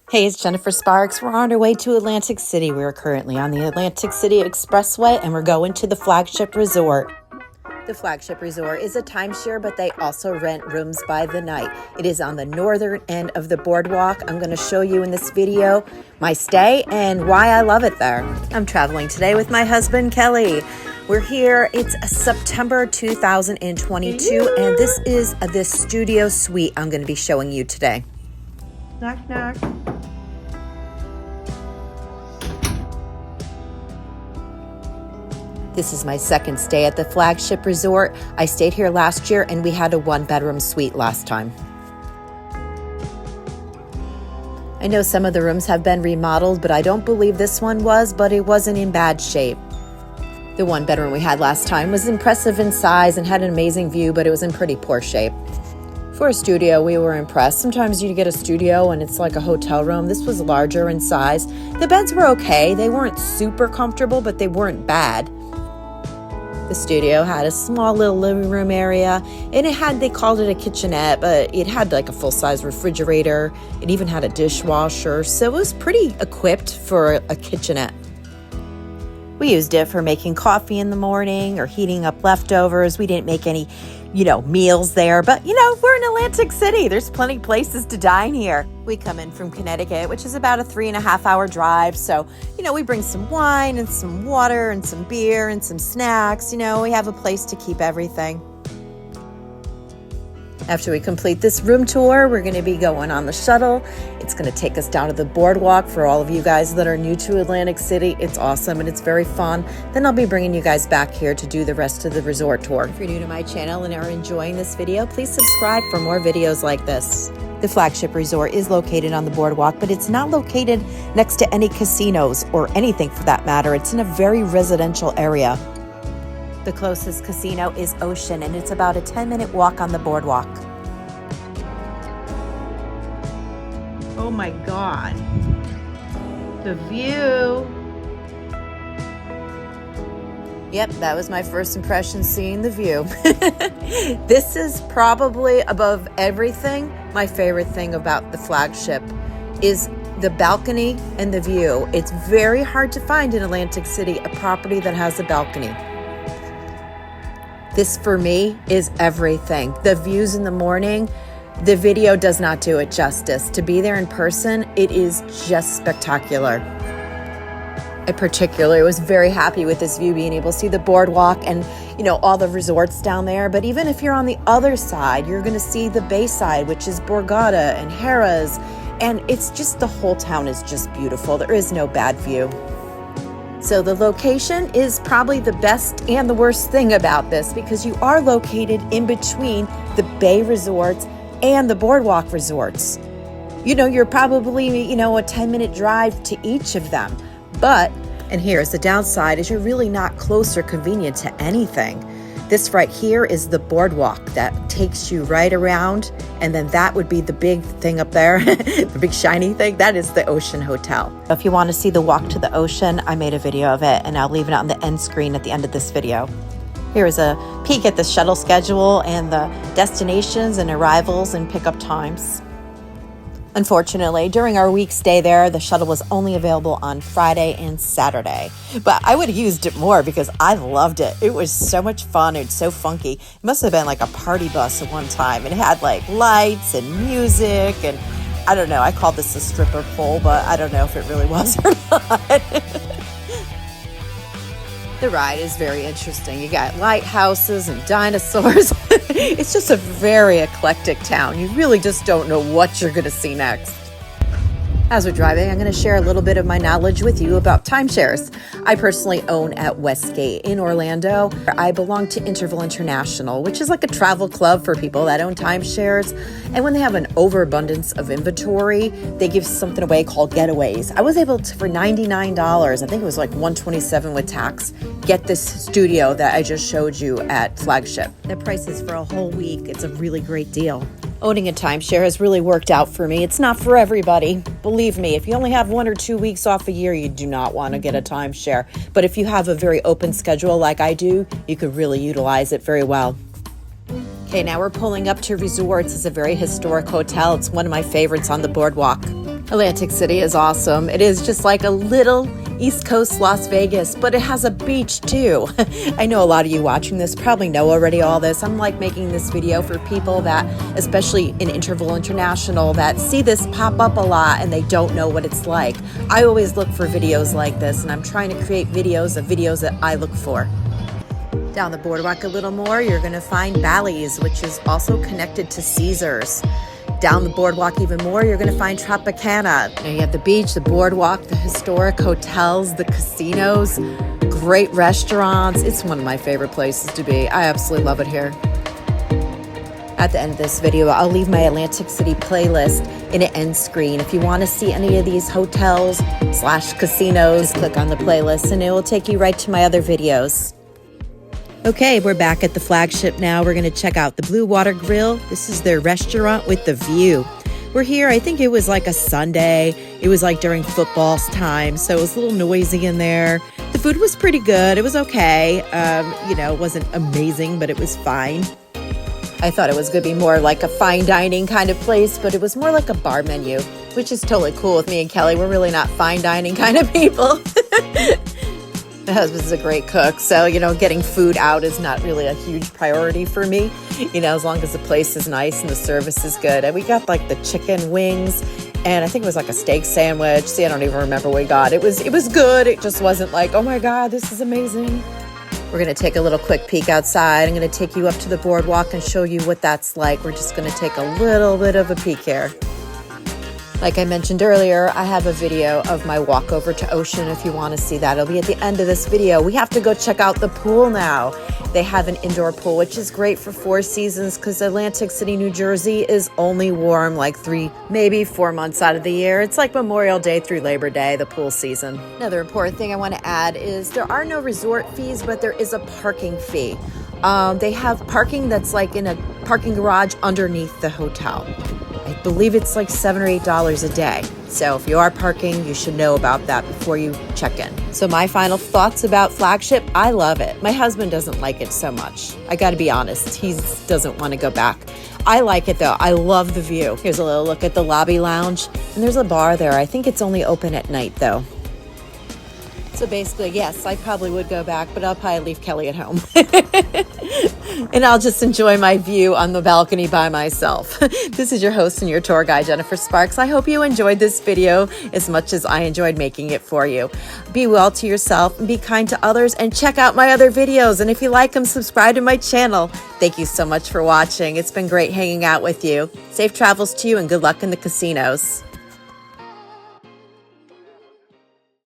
Hey, it's Jennifer Sparks. We're on our way to Atlantic City. We're currently on the Atlantic City Expressway and we're going to the Flagship Resort. The Flagship Resort is a timeshare, but they also rent rooms by the night. It is on the northern end of the boardwalk. I'm going to show you in this video my stay and why I love it there. I'm traveling today with my husband, Kelly. We're here. It's September 2022, and this is the studio suite I'm going to be showing you today. Knock, knock. This is my second stay at the Flagship Resort. I stayed here last year and we had a one-bedroom suite last time. I know some of the rooms have been remodeled, but I don't believe this one was, but it wasn't in bad shape. The one bedroom we had last time was impressive in size and had an amazing view, but it was in pretty poor shape. For a studio, we were impressed. Sometimes you get a studio and it's like a hotel room. This was larger in size. The beds were okay. They weren't super comfortable, but they weren't bad. The studio had a small little living room area, and they called it a kitchenette, but it had like a full-size refrigerator. It even had a dishwasher, so it was pretty equipped for a kitchenette. We used it for making coffee in the morning or heating up leftovers. We didn't make any, meals there, but we're in Atlantic City. There's plenty of places to dine here. We come in from Connecticut, which is about a 3.5-hour drive. So, we bring some wine and some water and some beer and some snacks. We have a place to keep everything. After we complete this room tour, we're going to be going on the shuttle. It's going to take us down to the boardwalk. For all of you guys that are new to Atlantic City, it's awesome and it's very fun. Then I'll be bringing you guys back here to do the rest of the resort tour. If you're new to my channel and are enjoying this video, please subscribe for more videos like this. The Flagship Resort is located on the boardwalk, but it's not located next to any casinos or anything for that matter. It's in a very residential area. The closest casino is Ocean, and it's about a 10-minute walk on the boardwalk. Oh my God, the view. Yep, that was my first impression seeing the view. This is probably above everything. My favorite thing about the Flagship is the balcony and the view. It's very hard to find in Atlantic City a property that has a balcony. This for me is everything. The views in the morning, the video does not do it justice. To be there in person, it is just spectacular. I particularly was very happy with this view, being able to see the boardwalk and, all the resorts down there. But even if you're on the other side, you're going to see the Bayside, which is Borgata and Harrah's. And it's just, the whole town is just beautiful. There is no bad view. So the location is probably the best and the worst thing about this, because you are located in between the Bay resorts and the boardwalk resorts. You're probably, a 10-minute drive to each of them. But, and here's the downside, is you're really not close or convenient to anything. This right here is the boardwalk that takes you right around, and then that would be the big thing up there, the big shiny thing. That is the Ocean Hotel. If you want to see the walk to the ocean, I made a video of it, and I'll leave it on the end screen at the end of this video. Here is a peek at the shuttle schedule and the destinations and arrivals and pickup times. Unfortunately, during our week stay there, the shuttle was only available on Friday and Saturday. But I would have used it more because I loved it. It was so much fun. It's so funky. It must have been like a party bus at one time. It had like lights and music, and I don't know. I called this a stripper pole, but I don't know if it really was or not. The ride is very interesting. You got lighthouses and dinosaurs. It's just a very eclectic town. You really just don't know what you're going to see next. As we're driving, I'm going to share a little bit of my knowledge with you about timeshares. I personally own at Westgate in Orlando. I belong to Interval International, which is like a travel club for people that own timeshares. And when they have an overabundance of inventory, they give something away called getaways. I was able to, for $99, I think it was like $127 with tax, get this studio that I just showed you at Flagship. The price is for a whole week. It's a really great deal. Owning a timeshare has really worked out for me. It's not for everybody. Believe me, if you only have 1 or 2 weeks off a year, you do not want to get a timeshare. But if you have a very open schedule like I do, you could really utilize it very well. Okay, now we're pulling up to Resorts. It's a very historic hotel. It's one of my favorites on the boardwalk. Atlantic City is awesome. It is just like a little East Coast Las Vegas, but it has a beach too. I know a lot of you watching this probably know already all this. I'm like making this video for people that, especially in Interval International, that see this pop up a lot and they don't know what it's like. I always look for videos like this, and I'm trying to create videos that I look for. Down the boardwalk a little more, you're going to find Bally's, which is also connected to Caesars. Down the boardwalk even more, you're going to find Tropicana. Now you have the beach, the boardwalk, the historic hotels, the casinos, great restaurants. It's one of my favorite places to be. I absolutely love it here. At the end of this video, I'll leave my Atlantic City playlist in an end screen. If you want to see any of these hotels / casinos, just click on the playlist and it will take you right to my other videos. Okay, we're back at the Flagship now. We're going to check out the Blue Water Grill. This is their restaurant with the view. We're here, I think it was like a Sunday. It was like during football time, so it was a little noisy in there. The food was pretty good. It was okay. It wasn't amazing, but it was fine. I thought it was going to be more like a fine dining kind of place, but it was more like a bar menu, which is totally cool with me and Kelly. We're really not fine dining kind of people. My husband's a great cook, so, getting food out is not really a huge priority for me, as long as the place is nice and the service is good. And we got like the chicken wings, and I think it was like a steak sandwich. See, I don't even remember what we got. It was good. It just wasn't like, oh my God, this is amazing. We're going to take a little quick peek outside. I'm going to take you up to the boardwalk and show you what that's like. We're just going to take a little bit of a peek here. Like I mentioned earlier, I have a video of my walk over to Ocean if you want to see that. It'll be at the end of this video. We have to go check out the pool now. They have an indoor pool, which is great for 4 seasons because Atlantic City, New Jersey is only warm like 3, maybe 4 months out of the year. It's like Memorial Day through Labor Day, the pool season. Another important thing I want to add is there are no resort fees, but there is a parking fee. They have parking that's like in a parking garage underneath the hotel. I believe it's like $7 or $8 a day. So if you are parking, you should know about that before you check in. So my final thoughts about Flagship, I love it. My husband doesn't like it so much. I got to be honest, he doesn't want to go back. I like it though. I love the view. Here's a little look at the lobby lounge, and there's a bar there. I think it's only open at night though. So basically, yes, I probably would go back, but I'll probably leave Kelly at home. And I'll just enjoy my view on the balcony by myself. This is your host and your tour guide, Jennifer Sparks. I hope you enjoyed this video as much as I enjoyed making it for you. Be well to yourself and be kind to others, and check out my other videos. And if you like them, subscribe to my channel. Thank you so much for watching. It's been great hanging out with you. Safe travels to you and good luck in the casinos.